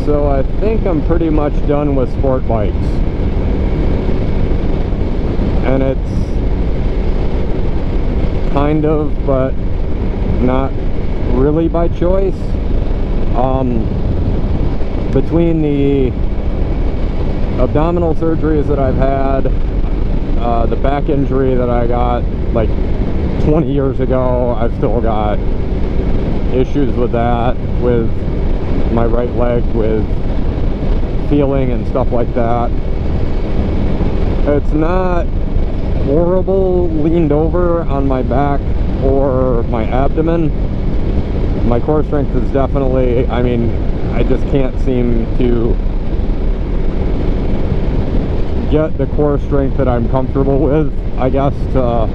So I think I'm pretty much done with sport bikes. And it's kind of, but not really by choice. Between the abdominal surgeries that I've had, the back injury that I got like 20 years ago, I've still got issues with that, with my right leg, with feeling and stuff like that. It's not horrible leaned over on my back or my abdomen. My core strength is definitely, I mean, I just can't seem to get the core strength that I'm comfortable with, I guess, to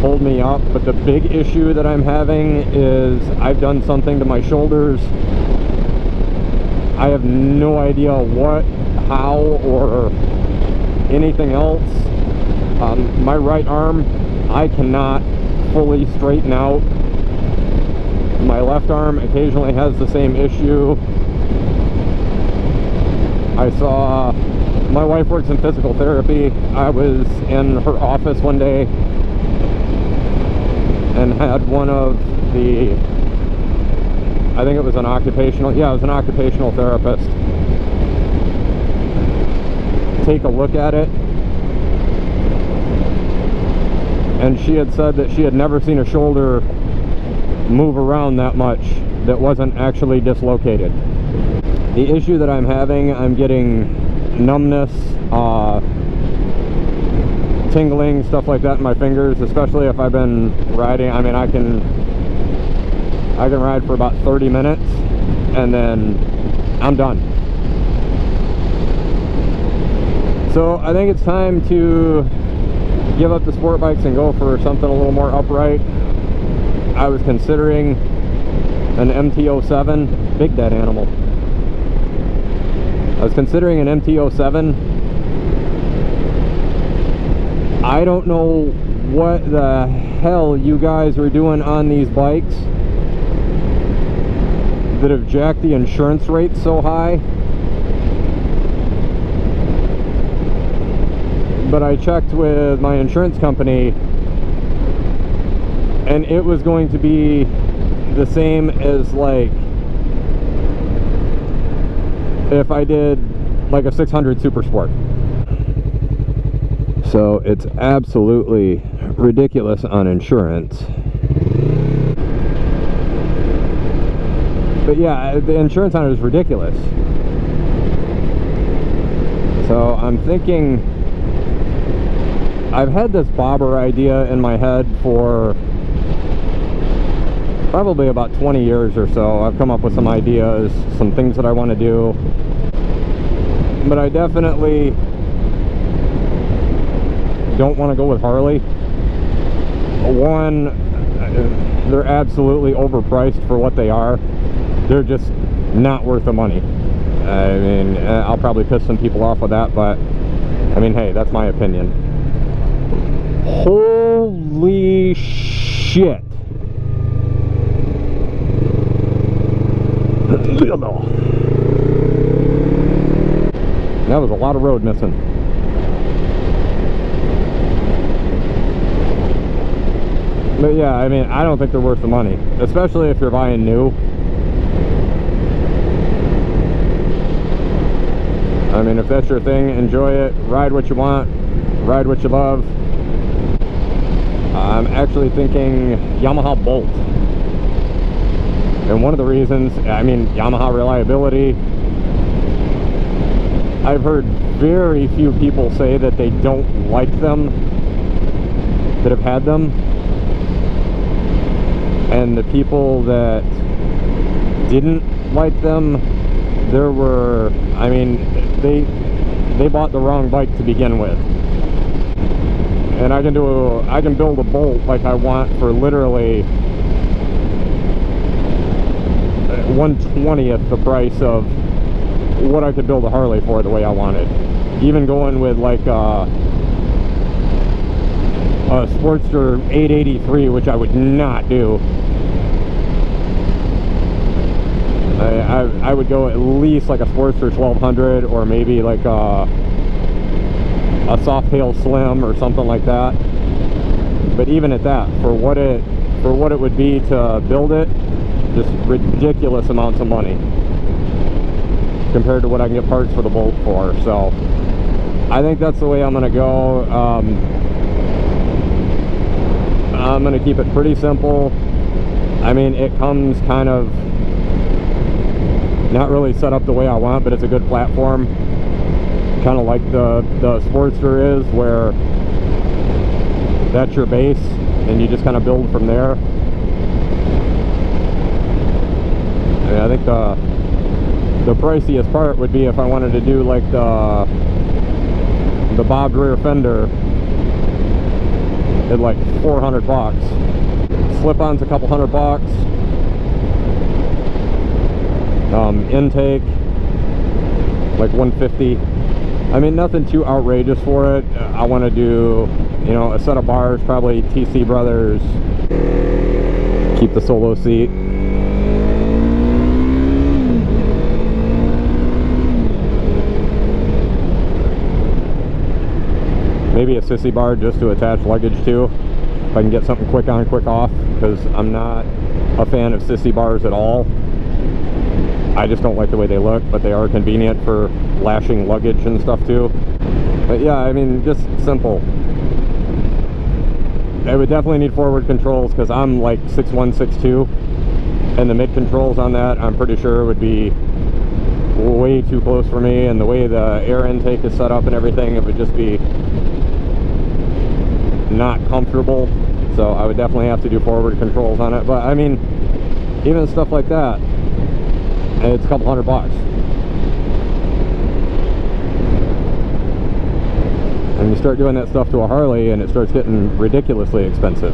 hold me up. But the big issue that I'm having is I've done something to my shoulders. I have no idea what, how, or anything else. My right arm, I cannot fully straighten out. My left arm occasionally has the same issue. I saw, my wife works in physical therapy. I was in her office one day and had one of the, I think it was an occupational, yeah, it was an occupational therapist, take a look at it. And she had said that she had never seen a shoulder move around that much that wasn't actually dislocated. The issue that I'm having, I'm getting numbness, tingling, stuff like that in my fingers, especially if I've been riding. I mean, I can ride for about 30 minutes and then I'm done. So I think it's time to give up the sport bikes and go for something a little more upright. I was considering an MT-07, big dead animal. I was considering an MT-07. I don't know what the hell you guys are doing on these bikes that have jacked the insurance rates so high. But I checked with my insurance company and it was going to be the same as like if I did like a 600 Super Sport. So it's absolutely ridiculous on insurance. But yeah, the insurance on it is ridiculous. So I'm thinking, I've had this bobber idea in my head for probably about 20 years or so. I've come up with some ideas, some things that I want to do. But I definitely don't want to go with Harley. One, they're absolutely overpriced for what they are. They're just not worth the money. I mean, I'll probably piss some people off with that, but I mean, hey, that's my opinion. Holy shit. That was a lot of road missing. But yeah, I mean, I don't think they're worth the money, especially if you're buying new. I mean, if that's your thing, enjoy it, ride what you want, ride what you love. I'm actually thinking Yamaha Bolt. And one of the reasons, I mean, Yamaha reliability. I've heard very few people say that they don't like them, that have had them. And the people that didn't like them, there were, I mean, they bought the wrong bike to begin with. And I can build a Bolt like I want for literally 1/20th the price of what I could build a Harley for the way I wanted. Even going with like a Sportster 883, which I would not do. I would go at least like a Sportster 1200 or maybe like a Softail Slim or something like that. But even at that, for what it would be to build it, just ridiculous amounts of money compared to what I can get parts for the Bolt for. So I think that's the way I'm gonna go. I'm gonna keep it pretty simple. I mean, it comes kind of not really set up the way I want, but it's a good platform, kind of like the Sportster is, where that's your base and you just kind of build from there. And I think the priciest part would be if I wanted to do like the bobbed rear fender at like 400 bucks. Slip-ons a couple $100. Intake like 150. I mean, nothing too outrageous for it. I want to do, you know, a set of bars, probably TC Brothers. Keep the solo seat. Maybe a sissy bar just to attach luggage to, if I can get something quick on, quick off, because I'm not a fan of sissy bars at all. I just don't like the way they look, but they are convenient for lashing luggage and stuff too. But yeah, I mean, just simple. I would definitely need forward controls because I'm like 6'1", 6'2", and the mid controls on that, I'm pretty sure would be way too close for me, and the way the air intake is set up and everything, it would just be not comfortable. So I would definitely have to do forward controls on it. But I mean, even stuff like that, it's a couple $100. And you start doing that stuff to a Harley and it starts getting ridiculously expensive.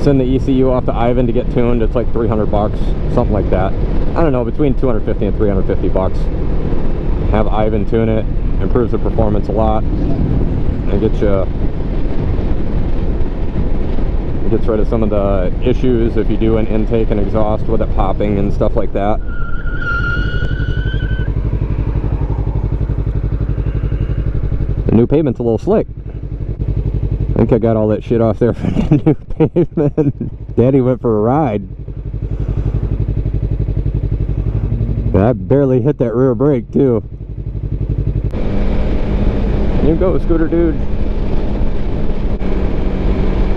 Send the ECU off to Ivan to get tuned, it's like 300 bucks, something like that. I don't know, between 250 and 350 bucks. Have Ivan tune it, improves the performance a lot, and gets rid of some of the issues if you do an intake and exhaust with it popping and stuff like that. The new pavement's a little slick. I think I got all that shit off there from the new pavement. Daddy went for a ride. I barely hit that rear brake too. You go, scooter dude.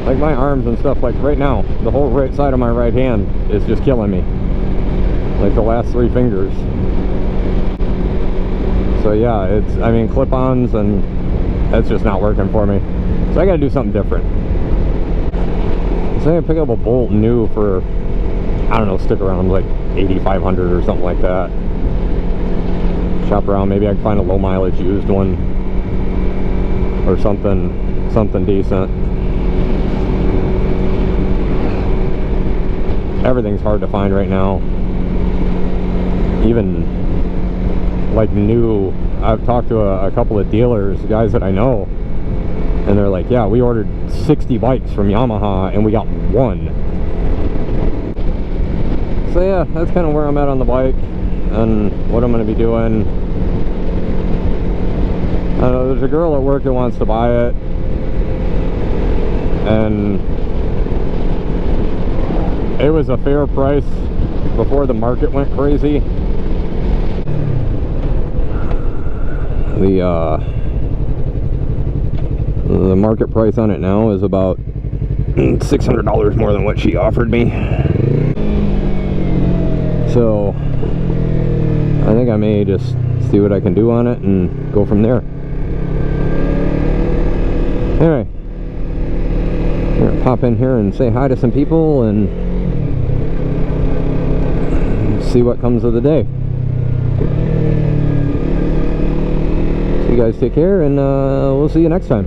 Like my arms and stuff, like right now, the whole right side of my right hand is just killing me. Like the last 3 fingers. So yeah, it's, I mean, clip-ons, and that's just not working for me. So I gotta do something different. So I gotta pick up a Bolt new for, I don't know, stick around like 8,500 or something like that. Shop around, maybe I can find a low mileage used one or something decent. Everything's hard to find right now. Even like new, I've talked to a couple of dealers, guys that I know, and they're like, yeah, we ordered 60 bikes from Yamaha and we got 1. So yeah, that's kind of where I'm at on the bike and what I'm going to be doing. I don't know, there's a girl at work that wants to buy it, and it was a fair price before the market went crazy. The market price on it now is about $600 more than what she offered me. So I think I may just see what I can do on it and go from there. Anyway, I'm gonna pop in here and say hi to some people and see what comes of the day. So you guys take care, and we'll see you next time.